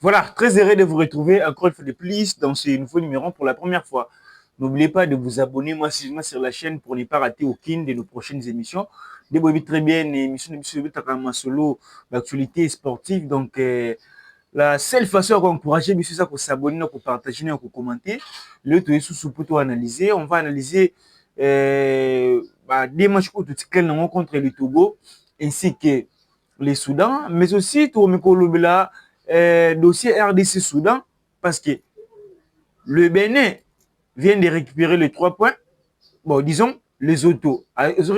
Voilà, très heureux de vous retrouver encore une fois de plus dans ce nouveau numéro pour la première fois. N'oubliez pas de vous abonner massivement sur la chaîne pour ne pas rater aucune de nos prochaines émissions. Désolé très bien, émission de solo d'actualité sportive. Donc, la seule façon d'encourager, c'est ça, pour s'abonner, pour partager, pour commenter. Le tout est sous analyser. On va analyser des matchs contre le Togo ainsi que les Soudan, mais aussi tout le dossier RDC Soudan, parce que le Bénin vient de récupérer les 3 points. Bon, disons, les autos, ils ont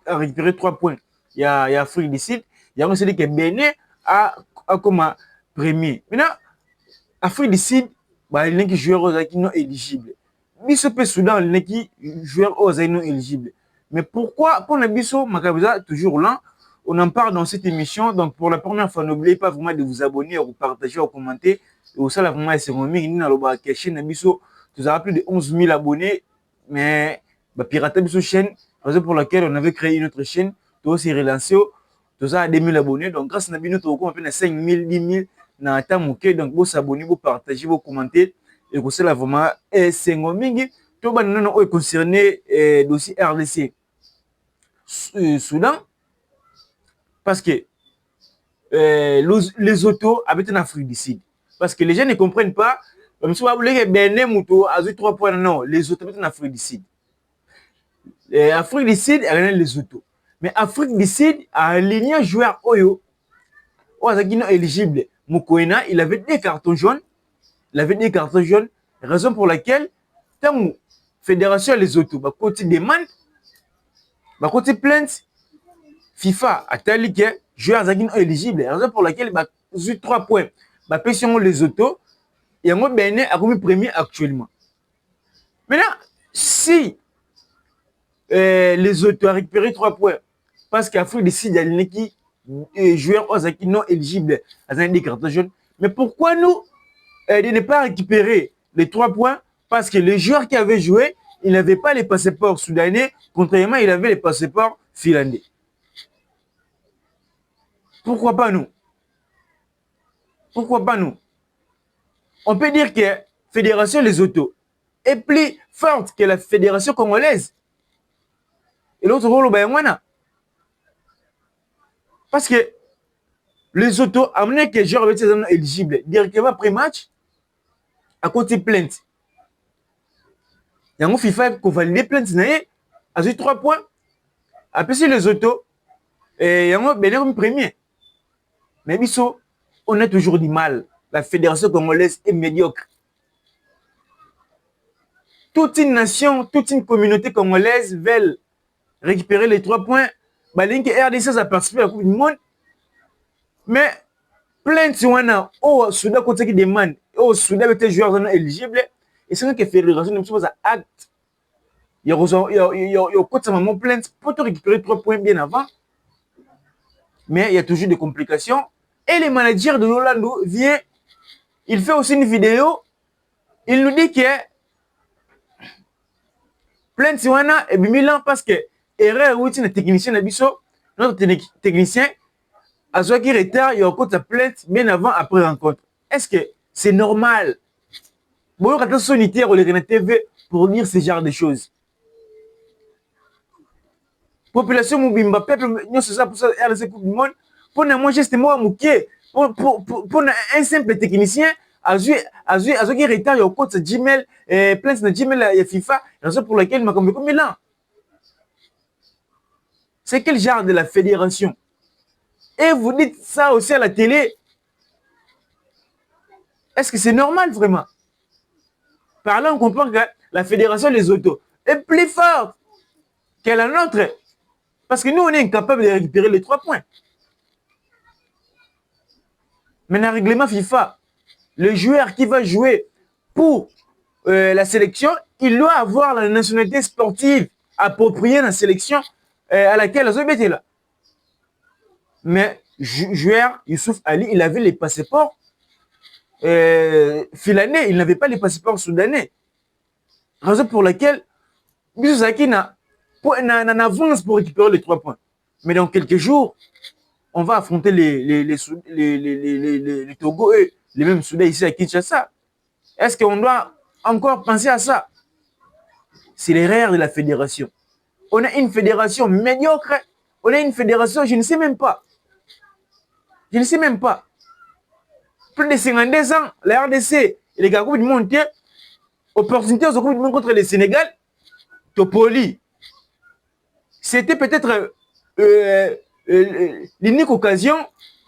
récupéré 3 points. Il y a Afrique du Sud, il y a aussi que Bénin a comme premier. Maintenant, Afrique du Sud, il y a des joueurs qui non éligibles. Biso Soudan, il y a des joueurs non éligibles. Mais pourquoi, pour le Biso, Makabuza, toujours là, on en parle dans cette émission. Donc, pour la première fois, n'oubliez pas vraiment de vous abonner, de partager, de commenter. Et aussi, là, vraiment, c'est mon mec, la chaîne Biso, tu as plus de 11 000 abonnés, mais pirater Biso chaîne, raison pour laquelle on avait créé une autre chaîne, tu as aussi relancé, tu as 2 000 abonnés. Donc, grâce à Nabino, tu as 5 000, 10 000, na temps moké. Donc, vous s'abonner, vous partager, vous commenter. Et que c'est là vraiment, c'est mon mec, tout le monde est concerné, dossier RDC Soudan. Parce que les autos habitent en Afrique du Sud. Parce que les gens ne comprennent pas. Comme si vous voulez que Benin Mouto a 3 points. Non, les autos habitent en Afrique du Sud. Afrique du Sud a gagné les autos. Mais Afrique du Sud a aligné un joueur Oyo. Oazaki non éligible. Moukoena, il avait 2 cartons jaunes. Il avait 2 cartons jaunes. Raison pour laquelle, tant que Fédération les autos, côté demande, côté plainte, FIFA a tali que joueurs sont éligibles. Raison pour laquelle ils ont 3 points. Ils les autos. Et moi, Benin a commis premier actuellement. Maintenant, si les autos ont récupéré 3 points, parce qu'Afrique du Sud, il y a des joueurs non éligibles à des cartons jaunes. Mais pourquoi nous de ne pas récupérer les 3 points? Parce que les joueurs qui avaient joué, ils n'avaient pas les passeports soudanais, contrairement, ils avaient les passeports finlandais. Pourquoi pas nous? Pourquoi pas nous? On peut dire que la Fédération Les Autos est plus forte que la Fédération congolaise. Et l'autre rôle, parce que les autos amenaient que les joueurs étaient éligibles directement après match à côté plainte. Il y a un FIFA qui a validé plainte, a eu 3 points. Après, si les autos, il y a un premier. Mais biso, on a toujours du mal. La Fédération congolaise est médiocre. Toute une nation, toute une communauté congolaise veulent récupérer les 3 points. RDC a participé à la Coupe du Monde. Mais plainte au Soudan côté qui demande, au Soudan avec des joueurs non éligibles, et c'est que la Fédération ne peut pas acte. Il y a maman plainte pour te récupérer 3 points bien avant. Mais il y a toujours des complications. Et le manager de Yolando vient, il fait aussi une vidéo, il nous dit que plainte et Milan parce que erreur ou une technicien notre technicien a soit qui retard, il y a encore sa plainte bien avant après rencontre. Est-ce que c'est normal? Bon, quand on sonitaire ou les TV pour dire ce genre de choses. Population Moubimba, peuple, nous c'est ça pour ça, RDC Coupe du Monde. Pour moi, justement, à Mouké, pour un simple technicien, à qui retard, il y a encore sa Gmail, plainte de Gmail, il y a FIFA, raison pour laquelle il m'a convaincu Milan. C'est quel genre de la fédération? Et vous dites ça aussi à la télé. Est-ce que c'est normal vraiment? Par là, on comprend que la fédération des autos est plus forte que la nôtre. Parce que nous, on est incapable de récupérer les 3 points. Mais dans le règlement FIFA, le joueur qui va jouer pour la sélection, il doit avoir la nationalité sportive appropriée dans la sélection à laquelle il a été là. Mais joueur Youssouf Ali, il avait les passeports finlandais, il n'avait pas les passeports soudanais. Raison pour laquelle Bisous Zaki n'a avance pour récupérer les 3 points. Mais dans quelques jours, on va affronter les Togo et les mêmes Soudanais ici à Kinshasa. Est-ce qu'on doit encore penser à ça? C'est l'erreur de la fédération. On a une fédération médiocre. On a une fédération, je ne sais même pas. Je ne sais même pas. Plus de 52 ans, la RDC et les gars du monde, opportunité aux Coupe du monde contre le Sénégal, Topoli. C'était peut-être l'unique occasion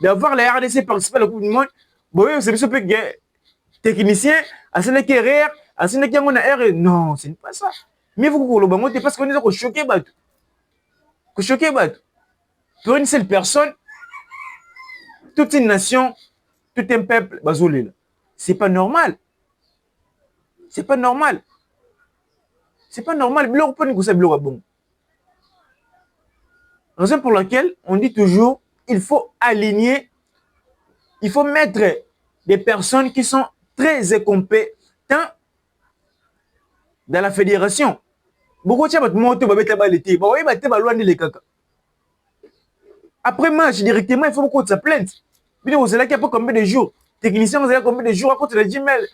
d'avoir la RDC participer à la Coupe du monde. Bon, c'est ce que technicien, à ce n'est qu'erreur, à ce n'est qu'on a erreur. Non, ce n'est pas ça. Mais vous, parce qu'on est choqué, choqué, pour une seule personne, toute une nation, tout un peuple, c'est pas normal. C'est pas normal. C'est pas normal. Raison pour laquelle on dit toujours, il faut aligner, il faut mettre des personnes qui sont très compétentes dans la fédération. Après match, directement, il faut beaucoup de sa plainte. C'est là qu'il y a pas combien de jours. Technicien, vous avez combien de jours à côté de la Gmail.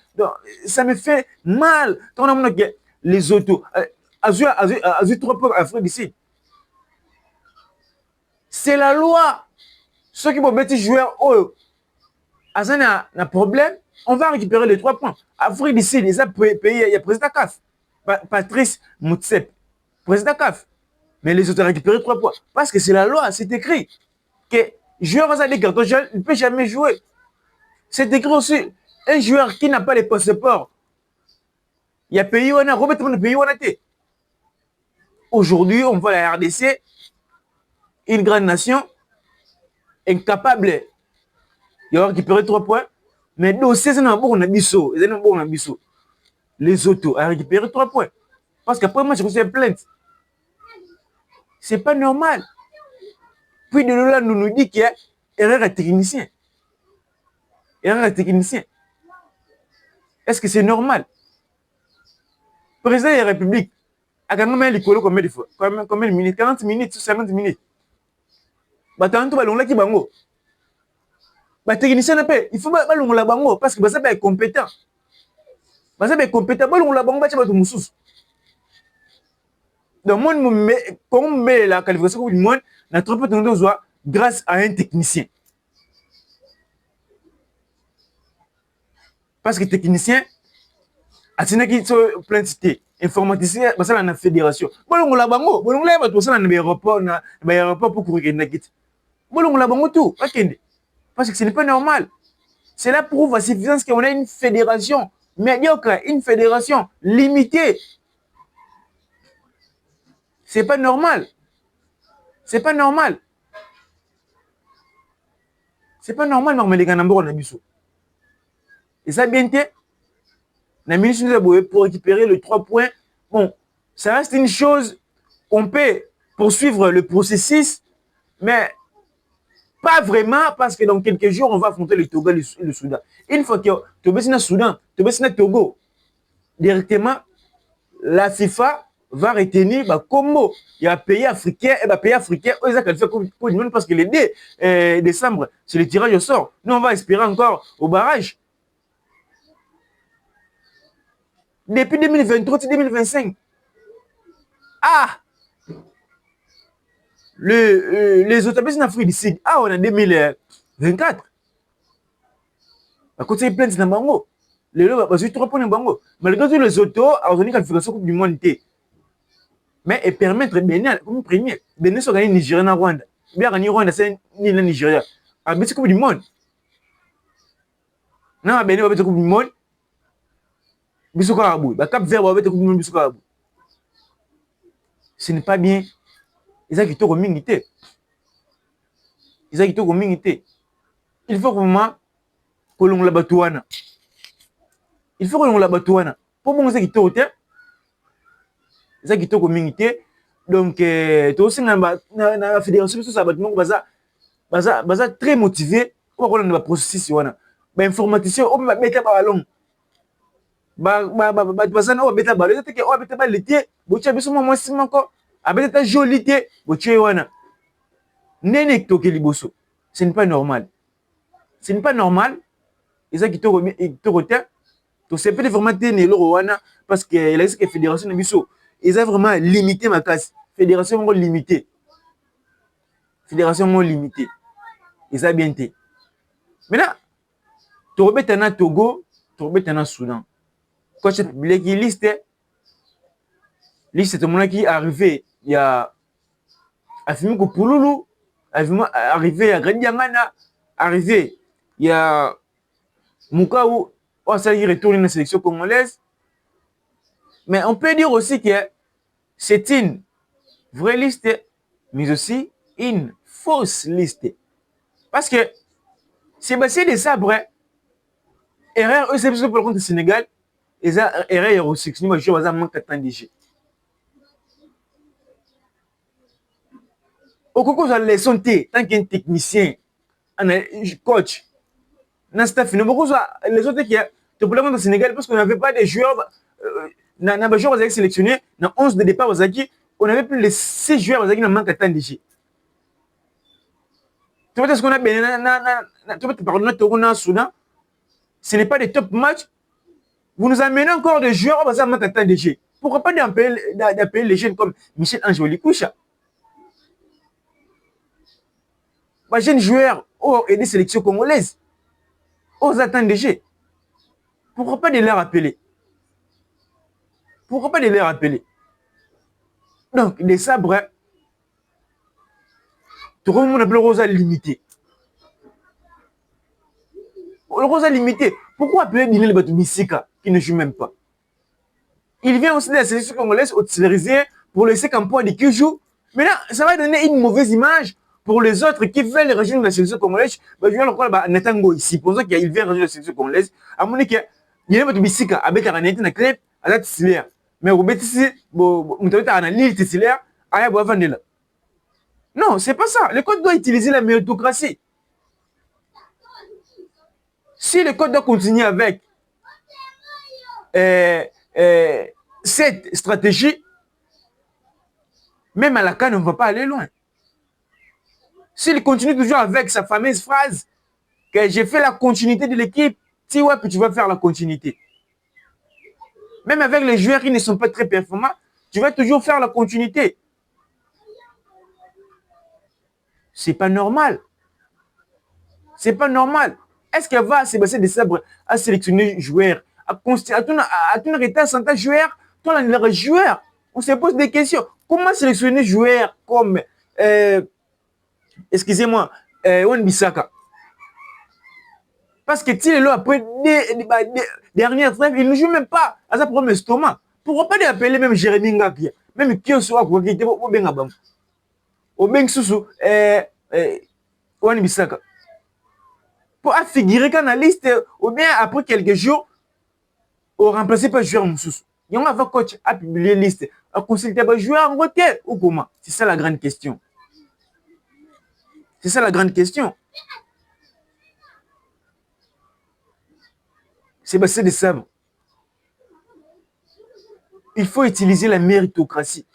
Ça me fait mal. Les autos. Azur 3 points Afrique d'ici. C'est la loi. Ceux qui vont mettre joueurs, Azana a un problème, on va récupérer les 3 points. Afrique d'ici, les a payés, il y a président CAF. Patrice Moutsep, président CAF. Mais les autres ont récupéré 3 points. Parce que c'est la loi, c'est écrit. Que joueur a des cartons jaunes, il ne peut jamais jouer. C'est écrit aussi. Un joueur qui n'a pas les passeports, il y a pays où on a, remettons le pays où on a été. Aujourd'hui, on voit la RDC, une grande nation, incapable d'avoir récupéré 3 points. Mais dossier, c'est un bon abisso. Les autos ont récupéré 3 points. Parce qu'après moi, je reçois une plainte. C'est pas normal. Puis de là, nous dit qu'il y a erreur à technicien. Erreur à technicien. Est-ce que c'est normal? Président de la République, à quand même l'école combien de fois? Combien de minutes? 40 minutes, 50 minutes. Tant que l'on l'a qui bango. Technicien n'a pas. Il faut pas l'on la bango parce que ça va être compétent. Ça va être compétent. L'on la bango, ça va être moussous. Donc, moi, quand on met la qualification du monde, on a trop peu de temps grâce à un technicien. Parce que technicien, à ce qui sont plein de cités, informaticien, c'est la fédération. Bon, on l'a bango, bon, on l'a pas tout ça dans l'aéroport pour courir une guide. Bon, on l'a bango tout, parce que ce n'est pas normal. Cela prouve à suffisance qu'on a une fédération médiocre, une fédération limitée. C'est pas normal. C'est pas normal. C'est pas normal, mais les gars, on a biso. Et ça, bien été, la ministre pour récupérer les 3 points. Bon, ça reste une chose, on peut poursuivre le processus, mais pas vraiment, parce que dans quelques jours, on va affronter le Togo et le Soudan. Une fois que tu es au Soudan, tu es au Togo, directement, la FIFA va retenir comment il y a un pays africain, et pays africain, ils ont qualifié pour du monde parce que le 2 décembre, c'est le tirage au sort. Nous, on va espérer encore au barrage. Depuis 2023-2025. Ah! Les autres pays en Afrique du Sud, on a 2024. À côté de plein de bango. Les lots, parce que 3 points de bango. Malgré tout, les autos, ont donné qualification Coupe du Monde. Mais et permettre Bénin, comme premier, Bénin soit gagné Nigeria na Rwanda. Bien gagné Rwanda, c'est ni la Nigeria. À la Coupe du Monde. Non, Bénin va être Coupe du Monde. Bisou Karabou. Cap Vert va être Coupe du Monde, Bisou Karabou. Ce n'est pas bien. Ils ont quitté communauté. Ils ont quitté communauté. Il faut vraiment que l'on la batouana. Il faut que l'on la batouana. Pour moi, ils ont quitté au terre. Ils ont quitté communauté. Donc, tu aussi dans la fédération, ça va très motivé. Pour qu'on ait un processus. Informaticien, on va mettre un ballon. On va mettre un ballon. On va mettre un ballon. Abeta jolité boche wana nene toke liboso Ce n'est pas normal. Ce n'est pas normal. Et ça qui te retient, tu sais peut-être vraiment tenir le Rwanda parce que la fédération de Bissau, ils ont vraiment limité ma classe. Fédération limitée. Fédération limitée. Ils ont bien été. Maintenant, tu rebêtes un Togo, tu rebêtes un Soudan. Quand je publie qui liste tout le monde qui est arrivé, il y a Afimiko Pouloulou, arrivé à Gradiangana, arrivé, il y a Moukaou, ça y retourne dans la sélection congolaise. Mais on peut dire aussi que c'est une vraie liste, mais aussi une fausse liste. Parce que Sébastien Desabre, erreur, eux, c'est pour le compte du Sénégal, et ça, erreur aussi, je suis à manque de jeu. Au concours, la leçon T, tant qu'un technicien, un coach, dans staff, nous beaucoup de leçon T qui a, tu peux le compte du Sénégal, parce qu'on n'avait pas de joueurs, dans les joueurs sélectionnés, dans 11 de départ, on n'avait plus les 6 joueurs qui manquent de jeu. Tu vois ce qu'on a bien, tu vois, notre Soudan, ce n'est pas des top matchs. Vous nous amenez encore des joueurs qui manquent de jeu. Pourquoi pas d'appeler les jeunes comme Michel Angeli Koucha? Les jeunes joueurs et des sélections congolaises, aux attentes de jeu. Pourquoi pas de les rappeler? Pourquoi pas de les rappeler? Donc, les sabres, tout le monde appelle le rosa limité. Le rosa limité, pourquoi appeler Dylan Batoumissika qui ne joue même pas? Il vient aussi de la sélection congolaise titularisée pour laisser Campo qui joue. Maintenant, ça va donner une mauvaise image pour les autres qui veulent rejoindre la sélection congolaise. Je vais le croire, Natango ici, pour ça qu'il vient rejoindre la sélection congolaise. À mon avis, Dylan Batoumissika avec un été dans le club, à la titulaire. Mais vous mettez ici, vous mettez un livre titulaire, à la Vandela. Non, c'est pas ça. Le code doit utiliser la méritocratie. Si le code doit continuer avec cette stratégie, même à la CAN, on ne va pas aller loin. S'il continue toujours avec sa fameuse phrase que j'ai fait la continuité de l'équipe, tu vois que tu vas faire la continuité. Même avec les joueurs qui ne sont pas très performants, tu vas toujours faire la continuité. C'est pas normal. C'est pas normal. Est-ce qu'elle va Sébastien Desabre à sélectionner joueurs, à arrêter à 100 joueurs, toi les joueurs? On se pose des questions. Comment sélectionner joueurs comme, excusez-moi, Wan-Bissaka? Parce que Tilelo, après dernière trêve, il ne joue même pas à sa première estomac. Pourquoi pas appeler même Jérémy Ngakia, même Kioso, qui était au Bengabam, au Beng Soussou, Wan-Bissaka? Pour figurer dans la liste, ou bien après quelques jours, on remplacé par joueur Moussous. Et on va coach à publier liste, à consulter par joueur en côté ou comment? C'est ça la grande question. C'est ça la grande question. Sébastien Desabre. Il faut utiliser la méritocratie.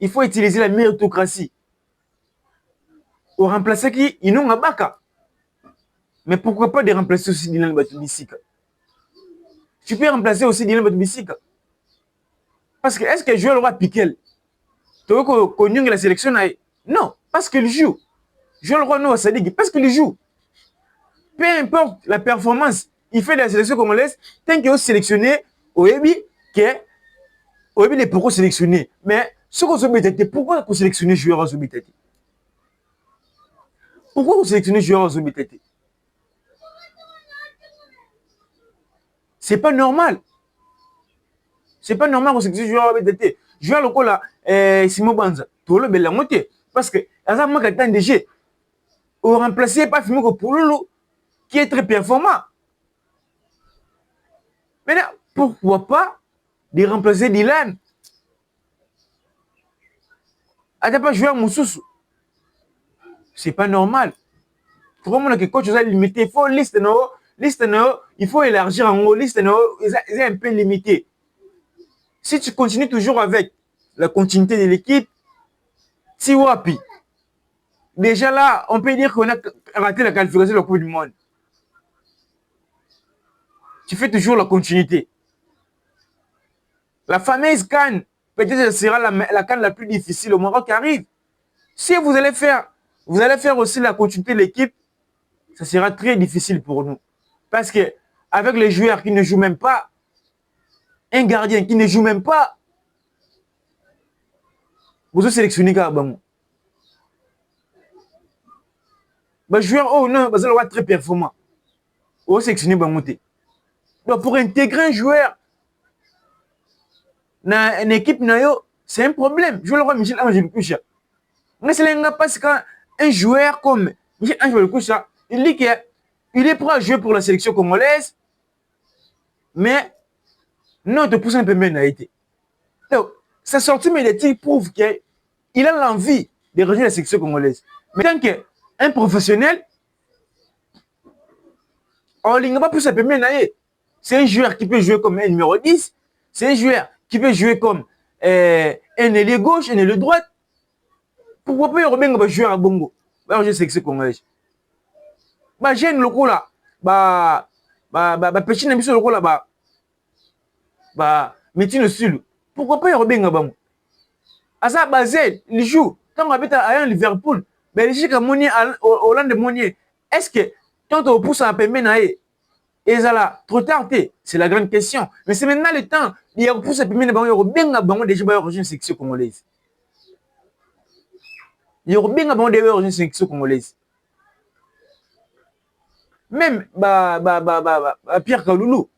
Il faut utiliser la méritocratie. Au remplacer qui? Ils n'ont pas. Mais pourquoi pas de remplacer aussi Dylan Batoumissika? Tu peux remplacer aussi Dylan Batoumissika. Parce que est-ce que le joueur aura piqué? Tu veux qu'on y ait la sélection? Non, parce qu'il joue. Joueur le roi non, ça dit parce qu'il joue. Peu importe la performance, il fait de la sélection congolaise, tant qu'il est sélectionné, au Ebi, les pourquoi sélectionner. Mais ce qu'on se met, pourquoi vous sélectionnez joueur à Zobitati? Pourquoi vous sélectionnez joueur à Zobitati? C'est pas normal. C'est pas normal que vous sélectionnez joueur à Zobitati. Joueur le là, Simon Banza, tout le bel monté. Parce que, à ça, manque de temps de jeu. Vous remplacez pas Fimiko Pouloulou, qui est très performant. Maintenant, pourquoi pas de remplacer Dylan? À pas jouer à Moussous. C'est pas normal. Tout le monde qui coach, est limité. Il faut liste, il faut élargir en haut. Liste, c'est un peu limité. Si tu continues toujours avec la continuité de l'équipe, si wapi. Déjà là, on peut dire qu'on a raté la qualification de la Coupe du Monde. Tu fais toujours la continuité. La fameuse CAN, peut-être que ce sera la CAN la plus difficile au Maroc qui arrive. Si vous allez faire aussi la continuité de l'équipe, ça sera très difficile pour nous. Parce que avec les joueurs qui ne jouent même pas, un gardien qui ne joue même pas, vous allez sélectionner Gabamou. Les joueurs, oh non, vous allez être très performant. Vous allez sélectionner Bamoté. Donc pour intégrer un joueur dans une équipe, c'est un problème. Je le vois Michel Angel Koucha. Mais c'est parce qu'un joueur comme Michel Angel Koucha, il dit qu'il est prêt à jouer pour la sélection congolaise, mais notre pousse un peu bien a été. Donc, sa sortie médiatique prouve qu'il a l'envie de rejoindre la sélection congolaise. Mais tant qu'un professionnel, on ne pas plus ça peut bien. C'est un joueur qui peut jouer comme un numéro 10, c'est un joueur qui peut jouer comme un ailier gauche, un ailier droite. Pourquoi pas il y a un joueur à Bongo? Je sais sélection congolaise. J'aime le coup là. Petit n'aime le coup là. Métier le sud. Pourquoi pas il y a un Bongo? Asa Basel, il joue. Quand on habite à Liverpool, Belgique à Monier, Hollande de Monier. Est-ce que quand on pousse à Pembenae, et ça là, trop tard, c'est la grande question. Mais c'est maintenant le temps. Il y a pousse à Pembenae, il y a bien un déjà une section congolaise. Il y a bien une section congolaise. Même Pierre Kaloulou,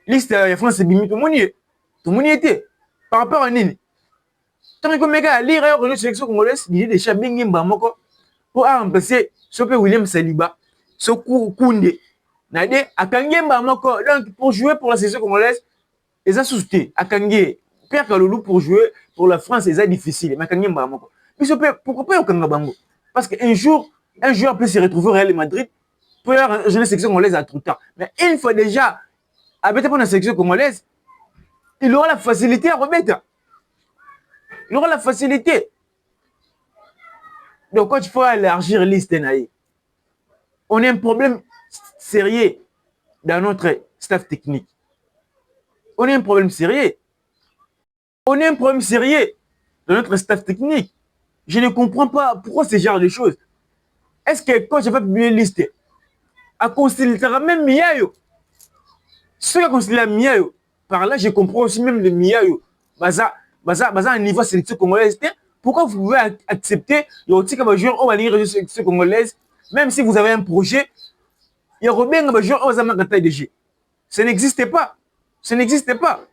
liste de France, c'est Bimi, tout le monde y était. Par rapport à Nini. Tant que les gars lire une sélection congolaise, il y a des chats bien bamoko pour remplacer Sope William Saliba, Sokou Koundé. Nade Akangue bamoko donc pour jouer pour la sélection congolaise, ils ont soutenu Akangue Pierre Kaloulou pour jouer pour la France, c'est difficile. Mais Akangue bamoko. Pourquoi pas Okanga Bango? Parce qu'un jour, un joueur peut se retrouver au Real Madrid pour avoir une sélection congolaise à tout temps. Mais une fois déjà habité pour la sélection congolaise, il aura la facilité à remettre. Il aura la facilité. Donc, quand il faut élargir la liste, on a un problème sérieux dans notre staff technique. On a un problème sérieux. On a un problème sérieux dans notre staff technique. Je ne comprends pas pourquoi ce genre de choses. Est-ce que quand je vais publier une liste, à considérer même Miayo, ceux qui considèrent Miayo, par là, je comprends aussi même le Miayo. Baza, un niveau sélection congolaise. Pourquoi vous pouvez accepter le joueur au niveau sélection congolaise, même si vous avez un projet, il y a bien un joueur au Zama de jeu. Ça n'existait pas. Ça n'existait pas.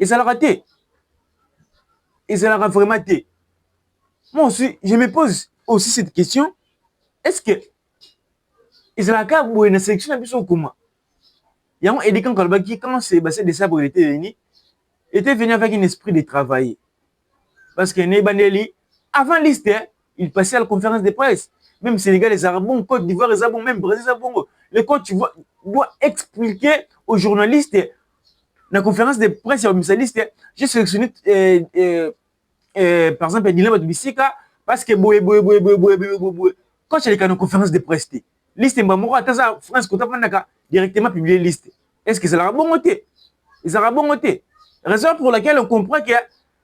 Et ça l'a raté. Et ça l'a vraiment raté. Moi aussi, je me pose aussi cette question. Est-ce que ils ont la ou une sélection à Bissau comment? Il y a un éducant qui, quand c'est de ça pour était venu avec un esprit de travailler. Parce que Nebaneli, avant liste, il passait à la conférence de presse. Même Sénégal, les Arabes, Côte d'Ivoire, les Arabes, même Brésil, les Arabes. Le coach doit expliquer aux journalistes, dans la conférence de presse, il y a un liste, j'ai sélectionné, par exemple, Dylan Bissika, parce que quand il y a une conférence de presse, liste Mbamoro, France, directement publier liste. Est-ce que c'est la bonne montée? Les Arabes ont été. Raison pour laquelle on comprend que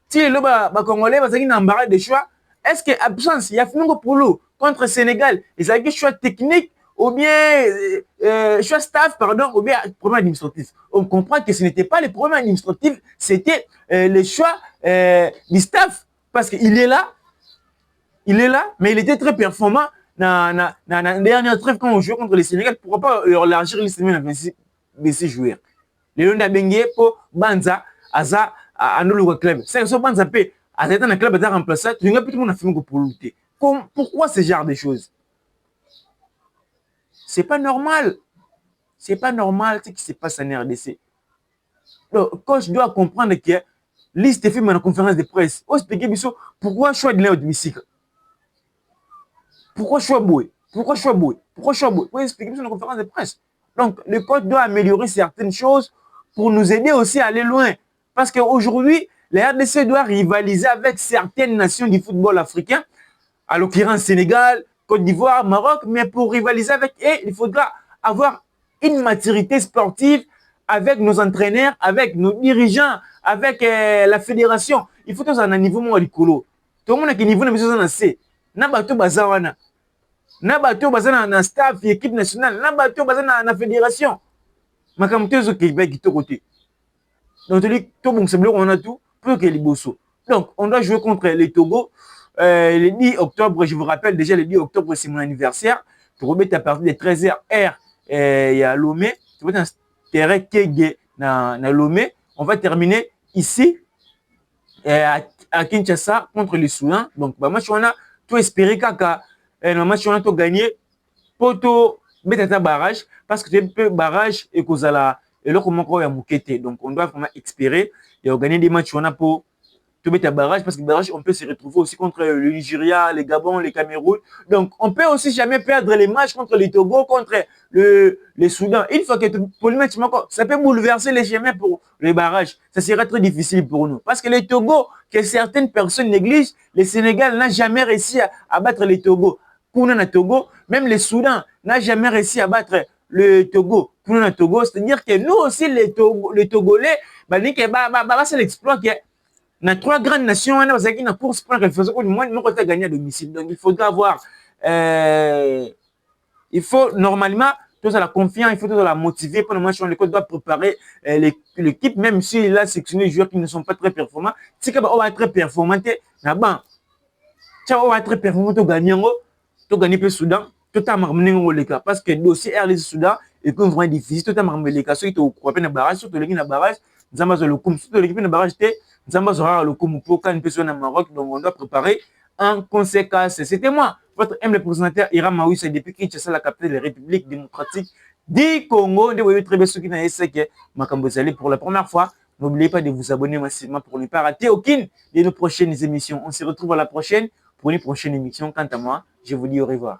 si les Congolais ont un embarras de choix, est-ce que l'absence, il y a un pour l'eau contre le Sénégal, ils ont un choix technique ou bien choix staff, pardon, ou bien problème administratif. On comprend que ce n'était pas le problème administratif, c'était le choix du staff. Parce qu'il est là, mais il était très performant dans la dernière trêve quand on jouait contre le Sénégal. Pourquoi pas élargir les semaines à 26 joueurs? Les gens d'Abengue pour Banza, Aza, à nos club. C'est que Banza peut, à un club à remplacer, tu n'as plus de monde à faire pour lutter. Pourquoi ce genre de choses? C'est pas normal. C'est pas normal ce qui se passe en RDC. Le coach doit comprendre que liste est fait dans la conférence de presse. On explique pourquoi choix de l'hémicycle. Pourquoi choix Boué? Pourquoi choix Boué? Pourquoi choix Boué? On explique dans la conférence de presse. Donc, le coach doit améliorer certaines choses pour nous aider aussi à aller loin. Parce qu'aujourd'hui, La RDC doit rivaliser avec certaines nations du football africain, à l'occurrence Sénégal, Côte d'Ivoire, Maroc, mais pour rivaliser avec eux, il faudra avoir une maturité sportive avec nos entraîneurs, avec nos dirigeants, avec la fédération. Il faut tous un niveau moins rigolo. Tout le monde a un niveau de C. Nabato Bazawana. Nabato Bazana na staff, équipe nationale. Nabato Bazana na fédération. Makamte zo Québec qui est côté. Donc, tout bon, c'est bleu, on a tout pour que les bosso. Donc, on doit jouer contre les Togo. Le 10 octobre, je vous rappelle déjà, le 10 octobre, c'est mon anniversaire. Pour remettre à partir des 13h, il y a Lomé. Tu vois, dans ce terrain Kege, dans Lomé. On va terminer ici, à Kinshasa, contre les Soudan. Donc, bah, match, on a tout espéré qu'à le match, on a tout gagné pour tout mettre un barrage. Parce que c'est un peu barrage et qu'on a la. Et là, comment on a mouqueté. Donc, on doit vraiment espérer et gagner des matchs, on a pour tout mettre un barrage, parce que barrage, on peut se retrouver aussi contre le Nigeria, les Gabon, les Cameroun. Donc, on peut aussi jamais perdre les matchs contre les Togo, contre les Soudan. Une fois que pour le match, ça peut bouleverser les chemins pour les barrages. Ça sera très difficile pour nous. Parce que les Togo, que certaines personnes négligent, le Sénégal n'a jamais réussi à battre les Togo. Pour nous, Togo, même les Soudan n'a jamais réussi à battre le Togo. Pour nous, Togo, c'est-à-dire que nous aussi, les Togolais, c'est l'exploit qui est. Dans 3 grandes nations, on a une course pour la faisant au moins gagner à domicile. Donc, il faudra avoir. Il faut normalement, tous à la confiance, il faut tous à la motiver. Pour le match, l'école doit préparer l'équipe, même s'il a sectionné les joueurs qui ne sont pas très performants. Si on va être performant, on va être performant, tu gagnes le Soudan, tout à marquer les cas. Parce que le dossier RDC Soudan est vraiment difficile, tout à marquer les cas. Ceux qui ont coupé le barrage, surtout l'équipe de barrage, nous avons le coup, surtout l'équipe de barrage, Zamba sera le coup pour quand une personne au Maroc, donc on doit préparer en conséquence. C'était moi, votre humble présentateur Ira Maouissa, depuis Kinshasa, la capitale de la République démocratique du Congo. Vous voyez très bien ceux qui n'ont essayé que pour la première fois. N'oubliez pas de vous abonner massivement pour ne pas rater aucune de nos prochaines émissions. On se retrouve à la prochaine pour une prochaine émission. Quant à moi, je vous dis au revoir.